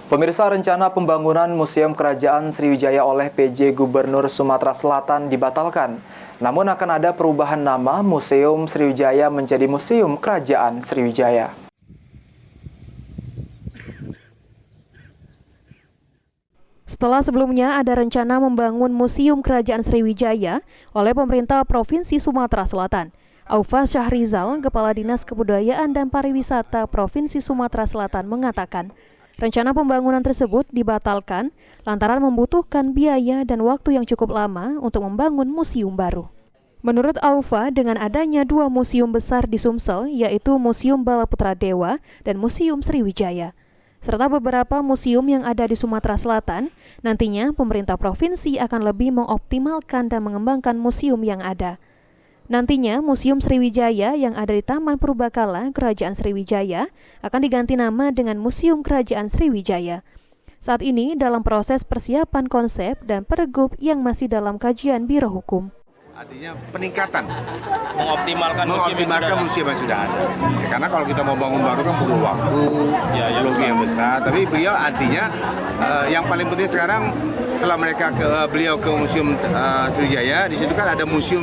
Pemirsa, rencana pembangunan Museum Kerajaan Sriwijaya oleh PJ Gubernur Sumatera Selatan dibatalkan. Namun akan ada perubahan nama Museum Sriwijaya menjadi Museum Kerajaan Sriwijaya. Setelah sebelumnya ada rencana membangun Museum Kerajaan Sriwijaya oleh pemerintah Provinsi Sumatera Selatan. Aufa Syahrizal, Kepala Dinas Kebudayaan dan Pariwisata Provinsi Sumatera Selatan mengatakan, rencana pembangunan tersebut dibatalkan lantaran membutuhkan biaya dan waktu yang cukup lama untuk membangun museum baru. Menurut Aufa, dengan adanya dua museum besar di Sumsel, yaitu Museum Balaputra Dewa dan Museum Sriwijaya, serta beberapa museum yang ada di Sumatera Selatan, nantinya pemerintah provinsi akan lebih mengoptimalkan dan mengembangkan museum yang ada. Nantinya, Museum Sriwijaya yang ada di Taman Purbakala Kerajaan Sriwijaya akan diganti nama dengan Museum Kerajaan Sriwijaya. Saat ini dalam proses persiapan konsep dan pergub yang masih dalam kajian Biro Hukum. Artinya peningkatan, mengoptimalkan museum yang sudah ada. Ya, karena kalau kita mau bangun baru kan perlu waktu, perlu yang besar. Tapi beliau artinya yang paling penting sekarang setelah beliau ke Museum Sriwijaya, di situ kan ada Museum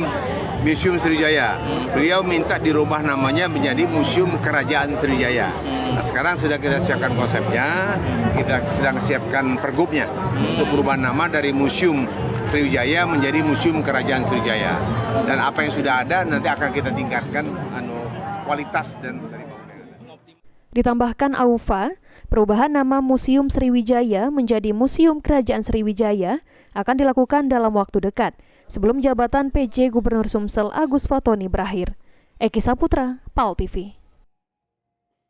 Sriwijaya. Beliau minta dirubah namanya menjadi Museum Kerajaan Sriwijaya. Nah, sekarang sudah kita siapkan konsepnya, kita sedang siapkan pergubnya untuk perubahan nama dari Museum Sriwijaya menjadi Museum Kerajaan Sriwijaya. Dan apa yang sudah ada nanti akan kita tingkatkan kualitas dan dari bangunan. Ditambahkan Aufa, perubahan nama Museum Sriwijaya menjadi Museum Kerajaan Sriwijaya akan dilakukan dalam waktu dekat sebelum jabatan PJ Gubernur Sumsel Agus Fatoni berakhir. Eki Saputra, PAL TV.